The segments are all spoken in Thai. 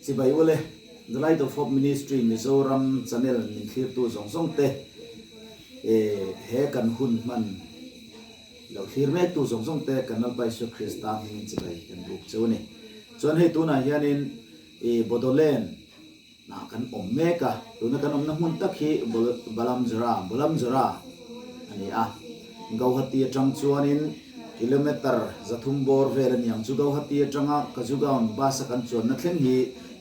สิบายวันเลย The Light of Hope Ministry Mizoram Channel นิ่งคลิปตัวส่งเตะเฮกันหุ่นมันเราคลิปแม่ตัวส่งเตะกันนับไปสุคริสต์ตามหินสิบายกันบุกเจ้านี่ส่วนให้ตัวน่ะยันินบดเลนนักกันอมเมกะตัวนักกันอมน้ำมันตะคีบลัมจราอันนี้กาวฮัตตีจังชวนินกิโลเมตรจะทุ่มบอร์เวรนี่ยังจูกาวฮัตตีจังอ่ะก็จูกาวบาสกันชวนนักเล่นฮี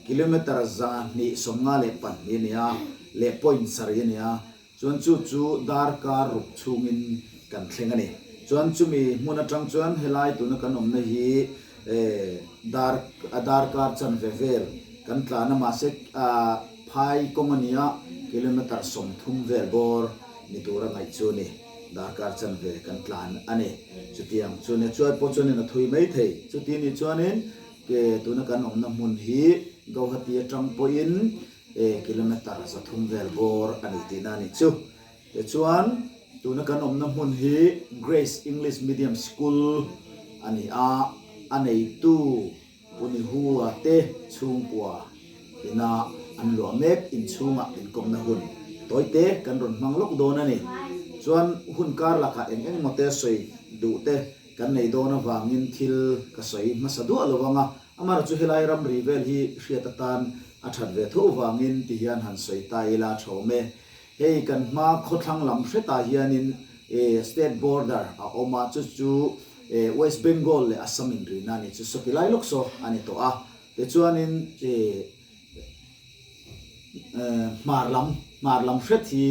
กิโลเมตรจะนี่สมงาเล็ปันนี่เนี่ยเล็ปอยน์สารเนี่ยชวนจูดาร์การรุกชูงินกันเล่นกันนี่ชวนจูมีมุนจังชวนเฮลัยตัวนักกันอมนี่ฮีดาร์การจันเวลกันตลาดมาเสกพายกงเนียกิโลเมตรสมทุ่มเวลบอร์นี่ตัวเราไงชวนนี่ดาร์การจันเวลกันตลาดอันนี้จุดที่ยังชวนเนี่ยชวนพอชวนเนี่ยถุยไม่เทจุดที่นี่ชวนเนี่ยเกตัวนักกันอมน้ำมันฮีกาวฮัตตีจังปอยน์กิโลเมตรจะทุ่มเวลบอร์อันนี้ที่นั่นนี่ชูแต่ชวนตัวนักกันอมน้ำมันฮี Grace English Medium School อันนี้อันนี้ตู้ปุนิหัวเตะชุงปัวที่น่าอันหลวงเมกอินชุงอินกลมนะหุ่นตัวเตะกันรุนมังลกโดนนี่ส่วนหุ่นการลักเองมาเตะสวยดูเตะกันในโดนวางอินทิลก็สวยมาสะดวกหรือว่างอามาจุเฮลัยรัมรีเวลฮีเชียตตันอัฐเวทุวางอินที่ยันหันสวยตายลาชาวเมเฮกันมาขดทั้งลำเสตายันินstate border อมาจุWest Bengal เลย Assam อินรีนั่นนี่จุดสกิลไลล็อกโซอันนี้ตัวแต่ชวนนินมาร์ลำเสตที่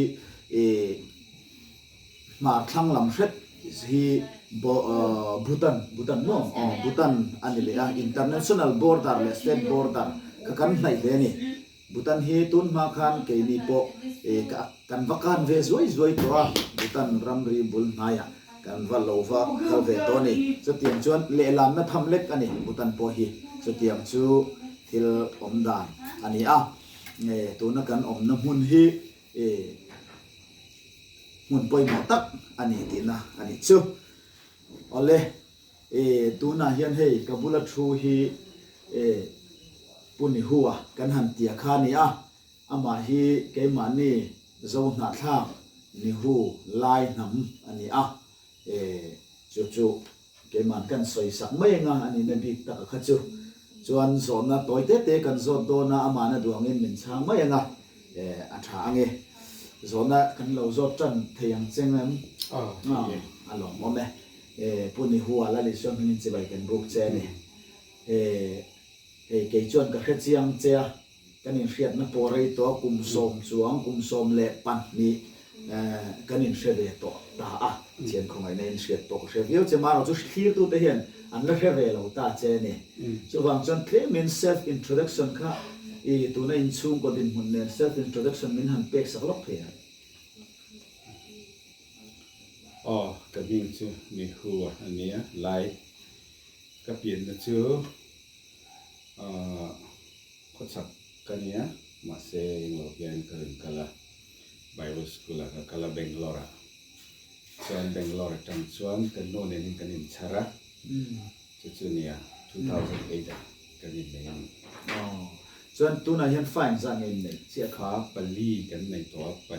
มาร์ทั้งลำเสตที่บูตันโน่บูตันอันนี้เลยinternational border เลย state border กันไหนเลยนี่บูตันฮีตุนมาคันเกนี่โปกันวักันเวสวยตัวบูตันรัมรีบุลนายกันว่าโลวะเขาเวตัวนี้จะเตรียมชวนเล่ลำนั่นทำเล็กอันนี้บุตันโพฮีจะเตรียมชูทิลอมดานอันนี้ตัวนักกันอมน้ำหุ่นฮีหุ่นปอยหมอตักอันนี้ตีนะอันนี้ชูเอาเลยตัวน่ะยันให้กับบุลชูฮีปุ่นหัวกันหันเตียขานี่อามาฮีเกมันนี่โซนหน้าทางนี่หูลายน้ำอันนี้จู่เกมันกันสวยสักไม่งาอันนี้นั่นพี่ตะขัดจวนสอนนะตัวเตะกันสอนตัวน่ะอามานะดวงเงินเหม็นช่างไม่งาอัฐางสอนนะกันเราสอนจันเทียงเจงนั้นอันหลงมั้งไหมปุ่นหัวแล้วลิซ่ามินจะไปกันรูปเจนี่เกยจวนกับเฮ็ดเสียงเจ้ากันอินเฟียดนะปอร์ตัวกุมสมสวงกุมสมเละปันนี่กันอินเฟียดตัวตาเชียนของไอ้เนี่ยอินเฟียดตัวเชียร์จะมาเราจะคิดตัวเดียนอันละแค่เวลาตาเจนี่จะวางจนเคลมินเซลฟ์อินโทรดักชั่นค่ะตัวนั้นอินซูงก็ดินหุ่นเนี่ยเซลฟ์อินโทรดักชั่นมินหันเป็กสักล็อกเพียกับยิ่งชูมีหัวอันนี้ไล่กับเปลี่ยนนะชูก็สักกันเนี้ยมาเซงเราเปลี่ยนกันกันละBible School ละกันละเบงลอระส่วนเบงลอระจังส่วนกันโน่นนี่กันอินชาระจุดนี้2008กันอินเบงส่วนตัวนั้นยันฝ่ายสั่งเองเนี่ยเสียขาปลีกันในตัวไป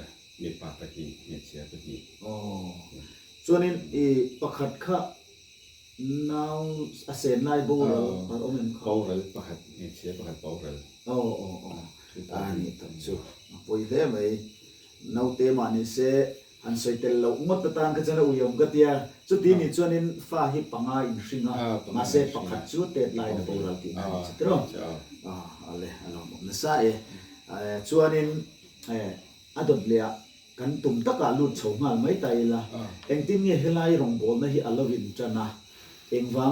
มีปาปนีมีเสียปนีส่วนนี้ประคัดข้าน้าวอาเซนไลบูเราพระองค์เห็นเขาเปาเรลประคัดมีเสียประคัดเปาเรลอันนี้ตั้งจู่พออีเท่ไหมน้าวเตมานี่เสอันสวยเตลเราอุมัตตานก็จะเราuyumก็เตียจุดที่นี่ส่วนนี้ฟ้าหิปังอาอินสิงห์มาเสประคัดจุดเตลไลน์บูเราที่นั่นใช่ไหมอะไรอันนั้นนั่นใช่ส่วนนี้อันดับเลียกันตุ่มตะการลุดชงงานไม่ตายละเองที่นี่เฮลัยรองบอลนะฮิอัลลวินจันนะเองวัง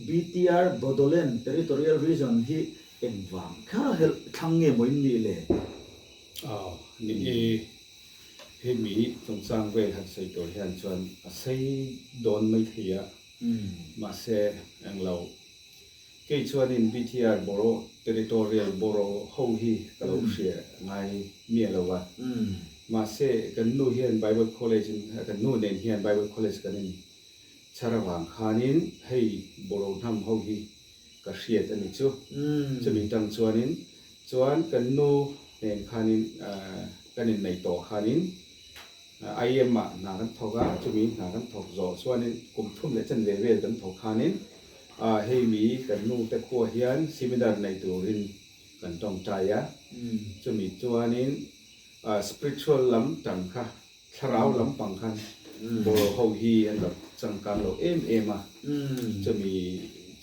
BTR Bodoland Territorial Region ฮิเองวังแค่เฮลทั้งเงี้ยมันนี่เลยนี่เฮมีตรงสร้างเวหัดใส่ตัวเฮียนชวนใส่โดนไม่เทียมาเสเองเราเกี่ยชวนอิน BTR Boro Territorial Boro ห้องฮีก็เราเสียไงเมียเราวะมาเสกันนู่นเฮียน Bible College กันนู่นเนเฮียน Bible College กันนี่ชาระวังขานินให้บรอทำห้องฮี ka hriat ani chu อืม chumi tang chuanin chuan kan nu nen khanin kanin nei to khanin IM ma na kan thoga chumi na kan thok zo chuanin kum thum le chen vel kan thok khanin hei mi kan nu te kho hian seminar nei turin kan tong taya อืม chumi chuanin spiritual lam tang kha tharau lam pang khan bo ho hi an lo changkang lo em a อืม chumi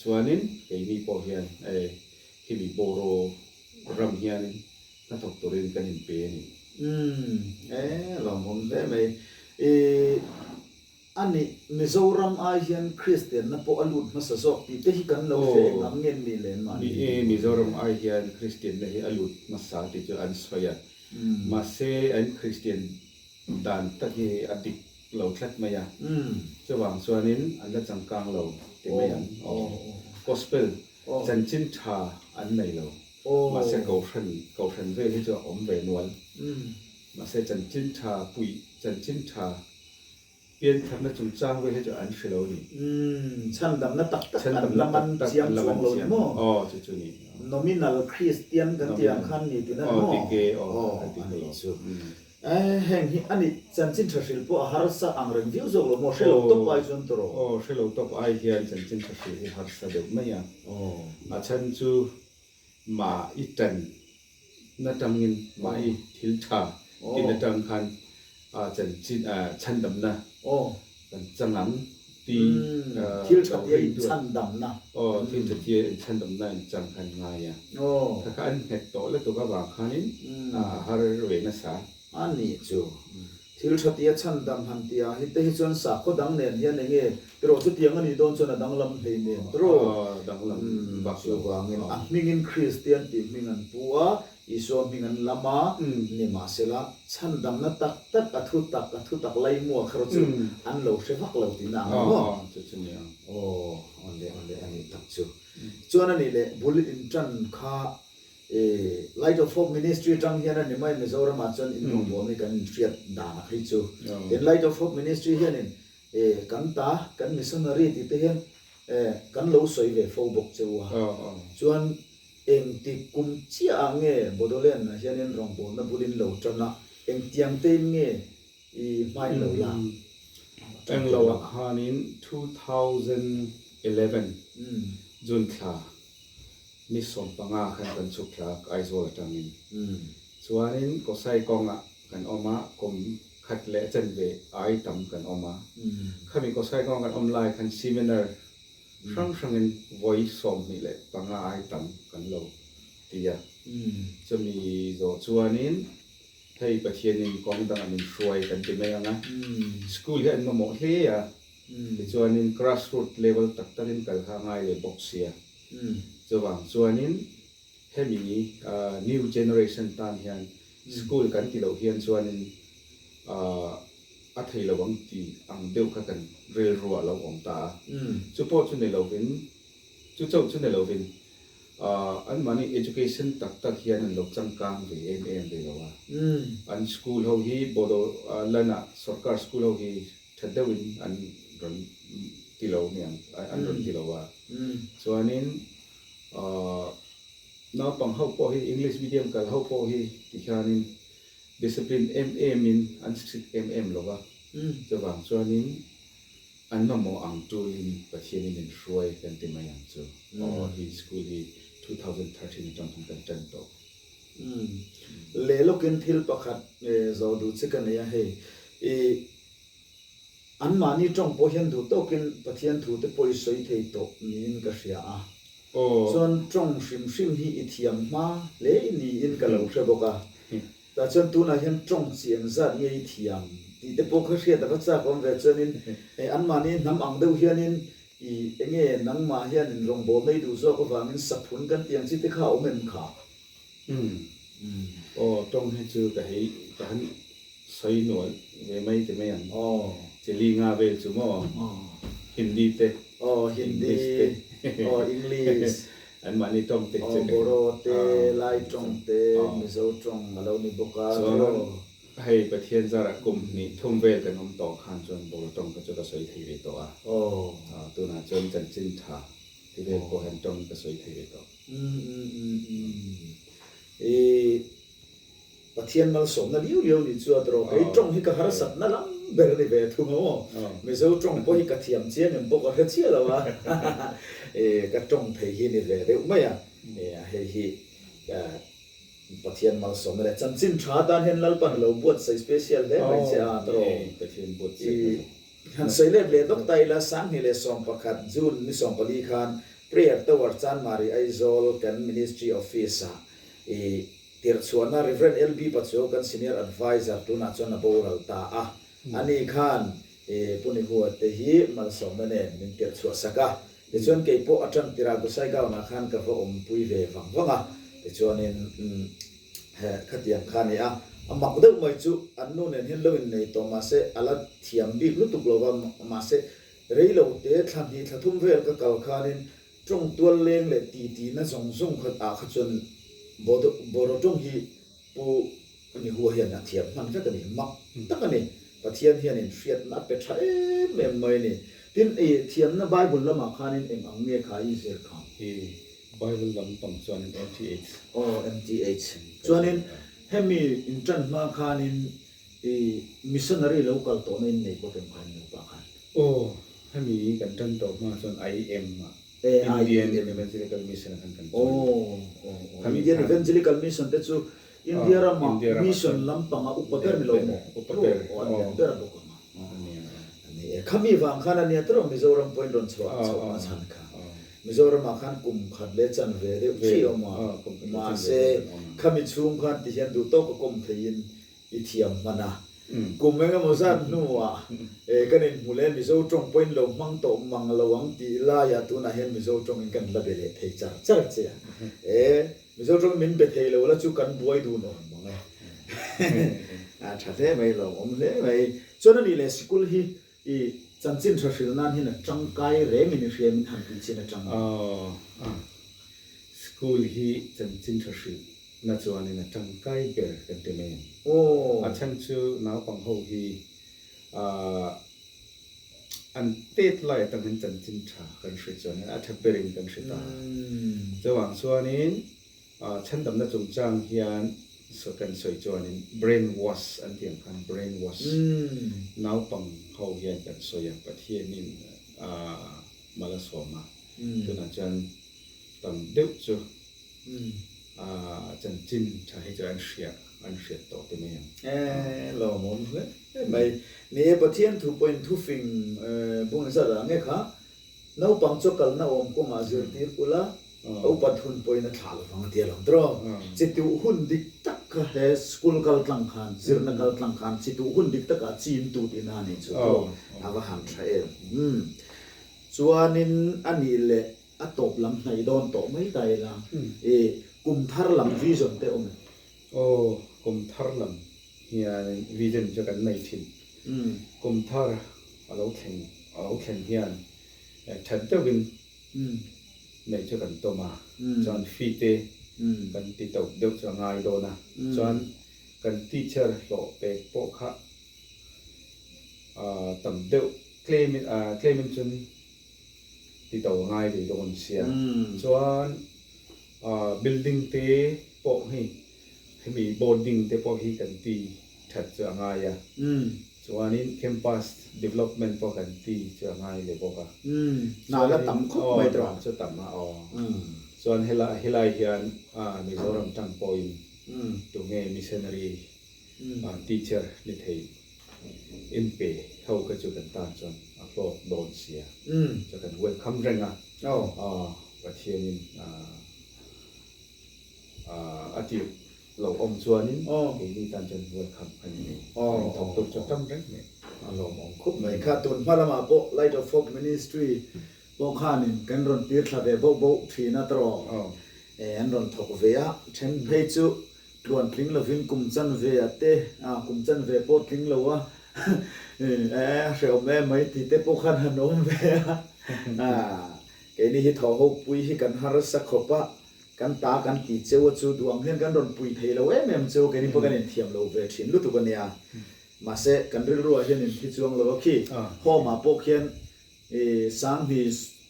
chuanin cái mi po hian hi mi boro ram hian na thok turin kan in pe ni อืมลองผมได้ไหมอันนี้มิโซรัมอาเฮียนคริสเตียนนะพออลุดมาสะสกที่ที่กันเราเฟงน้ำเงินนี่เลยมัน mi zoram ai hian christian le hi alut ma sa ti chu an soya ma se an christian dan ta hi adik lo thlat ma ya อืม chawang chuanin an la changkang lo ti mai an gospel chan chin tha an nei lo ma se ko thran ve hi chu om ve nual อืม mà sẽ chân chính thà bụi chân chính thà biến thành nó chúng trang với hết cho anh phải lâu đi อืมฉันดำนัตักตัก chân อัน tầm ละมัน tắc เสียงสองโลนี่มั้ง chú chú nhỉ nominal Christian กันที่อังคันนี่ที่นั่นมั้ง thì kê อันนี้สุดแห่งอันนี้ฉันจินทศิลป์พวกฮาร์สักอังเริงวิวจงลงมาเชลต์ตัวไปจนตัว sẽ lâu top ai hiện chân chính thật sự thì hạt sẽ được mấy à mà chân chú mà ít trần nó trăm nghìn mà ít thiếu thà thì nó trăm khăn chân chính chân đầm na โอ้ chân chân lắm thì ที่ชัดเจนฉันดำนะ ที่จะเที่ยฉันดำเนินจังคันง่ายอ่ะ โอ้ ถ้าการเห็ดโตแล้วตัวก็บางครั้งนี้ฮาร์เวนัสา อันนี้จูที่ชัดเจนฉันดำหันเตียฮิตที่ชวนสักก็ดังเนียนยันเงี้ยแต่เราสุดยังอันนี้โดนชวนดังลำเทียนเนี่ยตร ดังลำบัก สูกว่าเงี้ยมิงินคริสเตียนติมิงันปัวอิสวามิงันลามานี่มาเสละฉันดำนัตักตักอัทุตักไล่มัวครจูอันเราเชฟักเราตินา จะเช่นนี้ โอ้อันเดอันนี้ตักจูจวนอันนี้เลยบุลอินจันค่าLight of Hope Ministry จังเฮียนนี่ไม่มีโซรามาจนอินทงบ่มีกันเรียดดานักริจูเห็น Light of Hope Ministry เฮียนี่กันตากันมิชชันนารีที่เฮียนกันโลสวยเวฟบกเจ้าจวนเองที่กุมเชียงเงี้ยบดเล่นเฮียนรองบ่นบุลินโลจันนะเองเตียงเต็มเงี้ยไม่โลละเองเราคานิน2011จุนคลานี่สมปังอาคันกันสุขลากไอโซลตังนินส่วนนี้ก็ใส่กองอ่ะกันออกมาคมขัดเละจันเวไอตั้มกันออกมาข้ามีก็ใส่กองกันออนไลน์กันซีมินาร์ครั้งครั้งนึง voice สมนี่แหละปังอาไอตั้มกันเราที่จะมีส่วนนี้ให้ประเทศนี้กองดังอันช่วยกันที่ไม่ยังนะสกูลเห็นมาหมดเลยอ่ะส่วนนี้ grassroots level ตักตันกันข้างไงเลยบอกเสียจะวางส่วนนี้ให้มีnew generation ตามเฮียนสกูลกันที่เราเฮียนส่วนนี้อัธยเราหวังที่อังเดียวกันเรียนรู้เราของตาจุดพอจุดในเราเป็นจุดเจ้าจุดในเราเป็นอันมันนี่ education ตักเฮียนเราจังกลางไปเอ็มไปเราว่าอันสกูลเขาฮีบดลันอ่ะสกัดสกูลเขาฮีทัดเดวินอันรันที่เราเนี่ยอันรันที่เราว่าส่วนนี้น้าปังเขาพอให้ English medium กันเขาพอให้ที่แค่นี้ discipline min อันสิMM หรอวะจะวางส่วนนี้อันนั้นมองอังตูรินประเทศนี้มันช่วยกันที่มาอย่างจู่ที่สกูลที่2013จำทำกันจันโตเลโลกินทิลประคัดจะดูสิกันเนี่ยให้อันมานี่จงพอเห็นดูโตกินประเทศถูกแต่พอสวยเท่โตนี่อินก็เสียส่วนจงชิมฮีอิทยมมาเลยนี่อินก็เราเชื่อบอกแต่จนตัวนั้นเห็นจงเสียงซะนี่อิทยมที่แต่พอเขาเสียแต่ก็จะผมเวชนินอันมานี่น้ำอังเดียวเฮียนินเงี้ยนังมาเฮียนินรงโบไม่ดูโซ่ก็ฟังนินสับผลกันเตียงที่เขาเหม็นขาตรงให้เจอกับให้การใส่หน่วยไม่แต่ไม่ยังจะลีงาเวลจุโม่ฮินดีเตฮินดีอังกฤษอันมันนี่ตรงเตะโบโรเตไลตรงเตมิโซตรงมาเรานี่บุกาให้ประเทศจาระกุมนี่ทุ่มเวกันน้ำต่อขันจนโบโรตรงก็จะใส่ทีวีตัวตัวน่ะจนจันจินทาเท ที่เรียกว่าเห็นตรงกระสวยเทเวตปะเทียนมาสมนั่นเลี้ยวนี่จัวตรอไอ้ตรงที่กะหาสัตนั่นละเบอร์นี่เบทุงอ๋อไม่ใช่ตรงพอที่กะเทียมเจียนยังบอกว่าเทียแล้ววะกะตรงเทียนี่เบเดี๋ยวไม่อ่ะเฮีปะเทียนมาสมนั่นแหละจันจินชาดานเห็นลัลปันเราบวชใส่สเปเชียลเลยไม่ใช่ตรอปะเทียนบวชหันใส่เล็บเล็ดอกไตละสังเฮเลสอมประคัดจูนนิสอมปลีคานเปรียบตัวจันมารีไอโซลกัน Ministry of Visa เติร์ชวนนะ Reverend LB ปัจจุบัน Senior Advisor ตัวนักชนบูรัลตาอันนี้ขานปุ่นหัวเตหีมาสมเนนมินเติร์ชวนสักะเดี๋ยวชวนเก็บพวกอาจารย์ติรากุไซก้าวนักขานกับพระองค์ปุยเวฟังว่าเดี๋ยวชวนนินขัดยังขานนี่มักเดิมไม่จู่อันนู้นเห็นเราในตัวมาเสอลาเทียมบีกลุตุกโลว่ามาเสเรื่องเราเตะทันทีถ้าทุ่มเวลก็เก่าขานินจงตัวเลี้ยงเลยตีนั่นส่งขัดขัดจนบรจงฮีปูนี่หัวเหียนเทียมนั่นก็นี่มักตั้งนี่ปะเทียนเฮียนเฟียดนัดไปใช้เมมไม่นี่ทีนี้เทียมนั่นไบเบิลละมาขานินเองอังเมียขายเสียข้างไบเบิลลำปังส่วน MTH MTH ส่วนนี้ให้มีอินจันมาขานินมิชชันนารีโลกัลตัวนี้ในก็เป็นคนหนึ่งปะครับโอ้ให้มีกันจันตัวมาส่วน IM Indian Evangelical Mission กันโอ้ Indian Evangelical Mission แต่จู่ India รามามิชชั่นลำปังอุปเทอร์มิโลโมอุปเทอร์อันนี้เบอร์บุกมาอันนี้ขมีฟังขนาดนี้ตรงมิโซรัมพอยน์ดอนสวาสวาสันค่ะมิโซรัมมาขันกุมขัดเลจันเวเดที่ออกมาเสขมิชุมขันที่เห็นดูโต๊ะก็กุมเทียนอิเทียมมานะกุมเองก็มั่นนัวกันเองมูเลนมิโซตรงพอยน์ลงมังโตมังระวังตีลายาตุนะเห็นมิโซตรงกันระเบิดเทจัดเสียมิโซตรงมินเบเทเลวแล้วจูกันบวยดูหน่อยมั้งไงชัดเจนไหมเราผมเลยไหมส่วนนี้เลยสกุลที่จันจินทศิลนั่นที่น่ะจังไกเรมินิเรียนหันปีชินะจังสกุลที่จันจินทศิลน่าจะวันนี้นะจังไกเกิดกันเต็มเลยอาจารย์ชื่อน้าปังโฮฮีอันเตะไล่ตั้งแต่จันจินทากันสุดจนอาจจะเปริงกันสุดตาจะหวังส่วนนี้ฉันดำน้ำจงจางเฮียนสกันสวยจวนนี้ brain wash อันเดียงกัน brain wash น้าปังโฮเฮียนกันสวยประเทศนี้มาลาสวมาตัวนั้นจันตั้งเด็กจูจันจินใช้จะอันเสียต่อตัวนี้เราหมุนเลยไม่เนี่ยประเทศถูกเป็นทุกฟิงบุญสัตว์อะไรค่ะน้าปังจกกันน้าอมก็มาเจอที่อุลาเอาปัดหุ่นไปนั่งถาลฟังเดียร์ลงตรอจิตวิหุ่นดิกตักก็เฮสกุลกัลตังขันซิร์นักกัลตังขันจิตวิหุ่นดิกตักก็จีนตูดินานี่จุดเอาว่าหันใช้ส่วนนี้อันนี้แหละอัตบลำในโดนโตไม่ได้ละกุมทาร์ลำวิจนเตอมโอ้กุมทาร์ลำเฮียวิจนจะกันในถิ่นกุมทาร์เราแข่งเฮียฉันจะเป็นในจะกันตัวมาจนฟีเตกันติดต่อเดือดจะง่ายโดนะจนกันทีเชอร์โลเปกโปคะต่ำเดือดเคลมินจนติดต่อง่ายเลยโดนเสียจนbuilding เตะโปให้มี boarding เตะโปให้กันตีถัดจะง่ายส่วนนี้ campus development พอกันตีจะง่ายเลยพอกันน่าจะต่ำคุกไม่ตรงจะต่ำมาส่วนเฮลาเฮียนมิโซรัมจังปอยตัวเงี้ย missionary teacher นี่เทอินเปเขาก็จะกันตาจนโปรโดนเสียจะกัน welcome เร่งประเทศนี้อาทิตย์เราอมชวนนี่มีการจัดเวิร์คคัพอันนี้ทำตัวจดจำได้เนี่ยเรามองคุบไม่ขาดตุนพารามาโป Light of Hope Ministry โปข้านินกันรอนตีร์ทะเลโบทีน่าตรออันรอนทกเวียเช่นเพจูรวนทิ้งเราฟินกุมจันเวียเตกุมจันเวียโปทิ้งเราวะเสียวแม่ไม่ตีเตโปขันหันนมเวียแกนี่ฮิตเขาปุยฮิกันฮาร์สักขบะกันตากันตีเจ้าจูดวงเห็นกันโดนปุยเทเราแม่เจ้าแกนี่พวกกันเทียมเราเวชินรู้ตัวกันเนี่ยมาเสกันเรื่อยๆเห็นที่จวงเราขี้พ่อมาพวกเห็นสังที่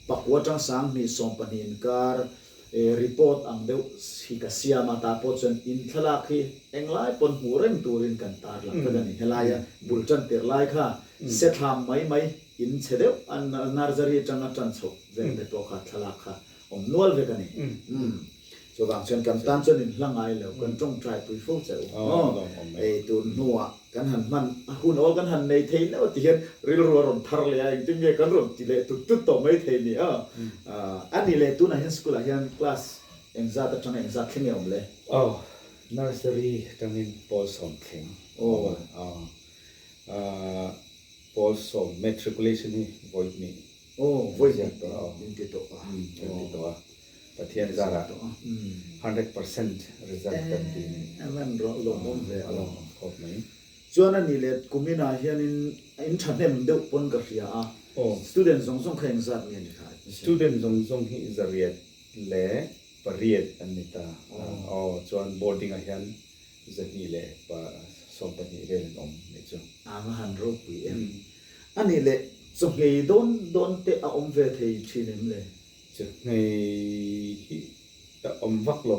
pakwa tang sang ni som panin kar report ang deuh hi ka siama ta po chen in thalak hi englai pon murem turin kan tar la ka ni helaya bulchan ter lai kha se tham mai in chedeu an narzari changa chan chho zen de to kha thalak kha om nual ve ka ni so bang chen kan tan chen in hlangai lo kan tong try pui fo cheu tu nuwa kan han man hun ol kan han nei thei lo ti hian ril ro ron thar le ai ting nge kan ron ti le tu to mai thei ni ani le tu na hian school a hian class engza ta chang engza thing om le nursery tangin Paul Som Thing Paul Som matriculation ni void ni void ni in ti to Pathian Zara 100% result kan ti aman ro lo mom ve along khop mai chuan ani le kumina hian in thanem deuh pon ka ria student song kheng zat ni ni khai student zong hi zariat le pariat anita chuan boarding a hian zani le pa som pani vel om ni chu ama han ro pui em ani le so ngei don te a om ve thei thinem le chu ngei hi ta om vak lo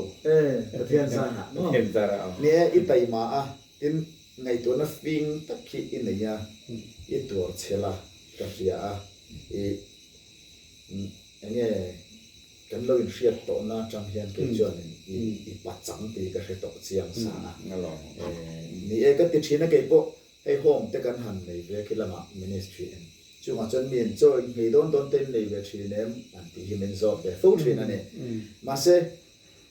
pathian zara ne i tai ma a in ngai to na fing tak khi in ya i tur chela ka ria a enge kan lo in riat to na chang hian ke chuan i pa chang ti ka hre to chiang sa ngalo ni e ka ti thina ke po hei home te kan han nei ve khilama ministry en chunga chon min cho ngei don ten nei ve thinem an ti himen zo be fo thina ne ma se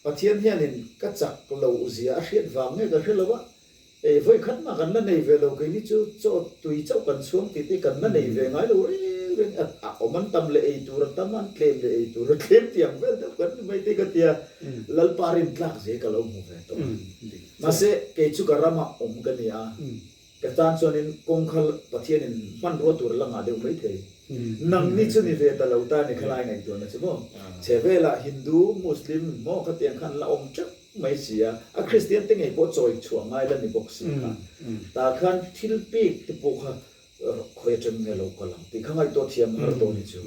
pathian hian in ka chak lo zia a hriat wang nge ka hrilawa voi khat ma kan na nei ve lo ke ni chu cho tui chau kan chuang ti kan na nei ve ngai lo ri oman tam le ei tur taman claim le ei tur claim tiang vel da kan mai te ka tia lal parin tlak je ka lo mu ve to ma se ke chu karama om ka ni a ka tan chonin kongkhal pathian in man ro tur la nga de mai the nang ni chu ni ve ta lo ta ni khalai ngai to na chu mo chevela hindu muslim mo ka tiang khan la om chak mai sia a christian te ngai po choi chuang ngai la ni box ka ta khan thil pi te po kha khoi chen nge lo kalam ti khangai to thiam har to ni chu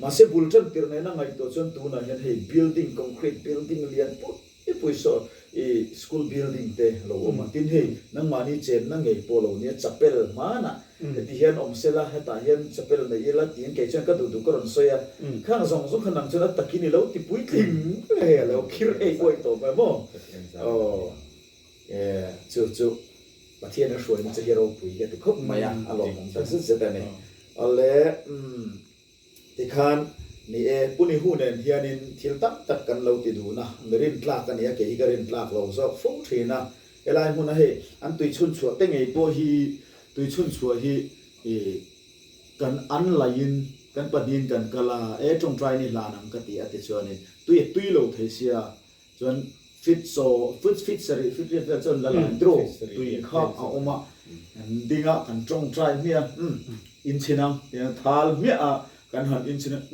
ma se bulchan tir ne na ngai to chon tu na hian hei building concrete building lian po e poiso school building te lo ma tin hei nang mani chen na ngai po lo ni chapel mana ti hian om sela heta hian chapel na ila tin ke chen ka du ka ron soya khang zong zong khanang chona takini lo ti pui tling he lo khir ei koi to ba mo chu pathian a hruai ni chahero pui ke khop maya alom ta se ta ne ale ti khan ni e puni hu nen hianin thil tak tak kan lo ti du na merin tlak kan ya ke hi garin tlak lo zo fo thina elai huna he an tui chun chua te ngei po hi tui chun chua hi kan an lain kan panin kan kala tong try ni la nam ka ti ati chuanin tui lo thei sia chuan fit sari fit chon la lan dro tui kha a oma dinga kan tong try mia in chinang ya thal mia a kan han in chinang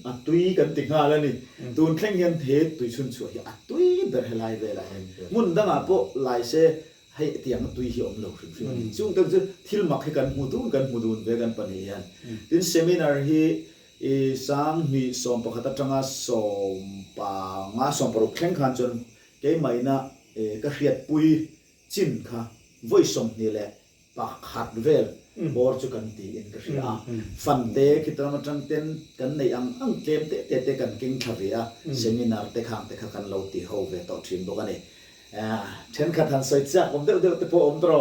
a tui kan tinga la ni tun thleng hian the tui chun chu hi a tui ber helai ve la hen mun danga po lai se hei tiang tui hi om lo hrim chung tak thil mak he kan mudun ve kan pani yan tin seminar hi sang mi som pakhata tanga som pa nga som paru thleng khan chon ke maina ka hriat pui chin kha voi som ni le pa khat vel bor chu kan ti in ka hria fan te kitama tang ten kan nei ang tlem te kan king thavia seminar te khang te kha kan lo ti ho ve to thin bo kani then khat han sai cha om de te po om tro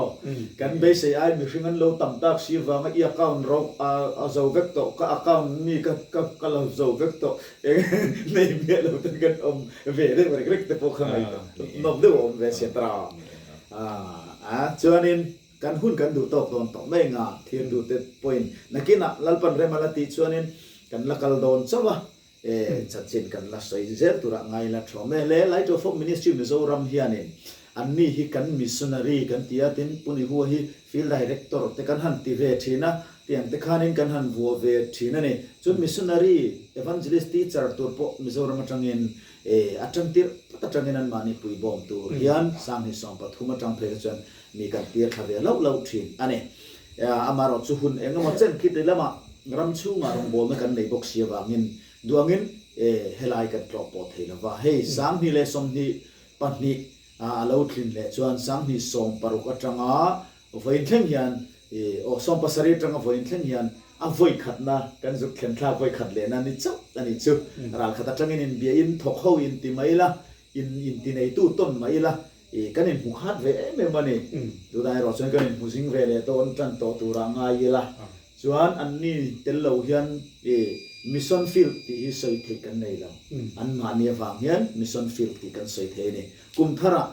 kan be sei ai mi hringan lo tam tak si wa ma i account ro a zo vek to ka account mi ka lo zo vek to nei me lo ten kan om ve de wa grek te po khamai to nom de om ve se tra chuanin kan hun kan du tok don to mai nga thir du te point nakina lalpan remalati chuanin kan lakal don chawa chachin kan la soi zer tura ngai la thome le light of ministry mizoram hianin anni hi kan missionary kan tiatin puni hu hi field director te kan han ti ve thina tiang te khanin kan han vo ve thina ne chun missionary evangelist teacher tur po mizoram atangin atangtir patangin an mani pui bom tu hian sang hi som pathuma tang phe chan mi kan tir khave lo thin ane amaro chu hun engama chen khit lama ram chu nga rong bol na kan nei bok sia wangin duangin helai kan tro po thei lawa hei sang ni le som ni pahni a lo thlin le chuan sang ni som paruk atanga voin thleng hian o som pasari atanga voin thleng hian a voi khatna kan zuk khen thla voi khat le na ni chu ani chu ral khata tangin in bia in thok ho in ti mai la in ti nei tu ton mai la kan in mu khat ve me mani du dai ro chuan kan in mu sing ve le to on tlan to tu ra ngai la chuan an ni tel lo hian mission field ti hi soi thei kan nei lo an ma ni awang hian mission field ti kan soi thei ni kum thara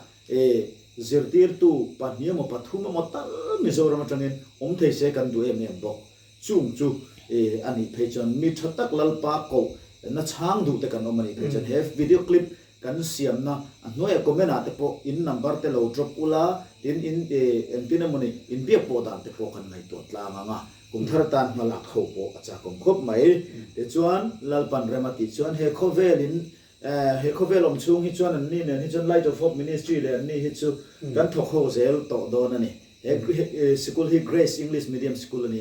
zirtir tu pahnia mo pathuma mo tal mizoram atangin thei se kan du em bok chung chu ani phechon mi thatak lalpa ko na chang du te kan omani phechon have video clip kan siam na noya comment ate po in number te lo drop ula in entina moni in bia po dan te po kan nai to tla nga kum thar tan malak kho po acha kom khop mai te chuan lalpan remati chuan he khovelin he khovelom chung hi chuan an ni ne hi chuan light of hope ministry le ni hi chu kan thok ho zel to don ani he school hi grace english medium school ani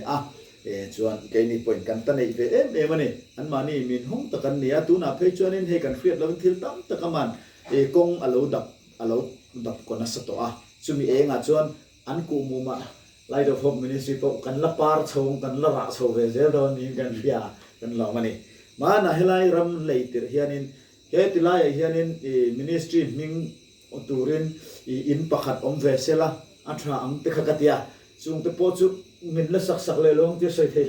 chuan ke ni point kan ta nei ve mani an mani min hong ta kan nia tu na phe chuan in he kan friat lo thil tam ta kaman kong alo dap ko na sa to chumi nga chuan an ku mu ma light of hope ministry po kan la par chong kan la ra cho ve zel don ni kan ria kan lo mani ma na helai ram leitir hianin he tilai hianin ministry ming turin in pakhat om ve sela athra ang te khakatia chung te po chu min la sak le long ti soi thei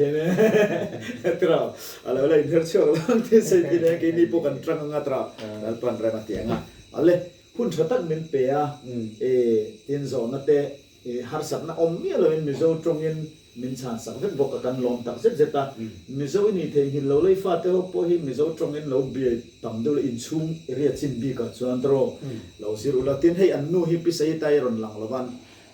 le tra ala la inher chok long ti soi ti le ke ni po kan trang nga tra al plan ra ma ti nga ale hun thatak min pe tin zo na te har sak na om mi lo in mizo trong in min chan sak vet bok kan lom tak zet zeta mizo ni the hin lo lei fa te ho po hi mizo trong in lo bi tam do in chung area chin bi ka chuan tro lo sir ula tin hei an nu hi pi sai tai ron lang lowan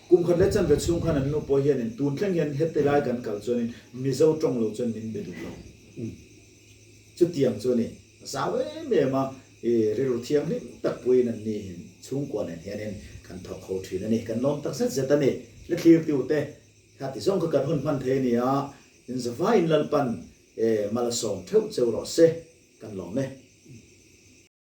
kum khan le chan ve chung khan an nu po hian in tun thleng hian het te lai kan kal chuan in mizo trong lo chuan min be du lo chu tiang chuan ni sa we me ma ri ru thiam ni tak puin an ni hin chung kwa nen hian in kan thok ho thin ani kan lom tak set zet ani le clear ti u te khati song ka kan hun man the ni in zavai in lalpan malasom theu cheu ro se kan lom ne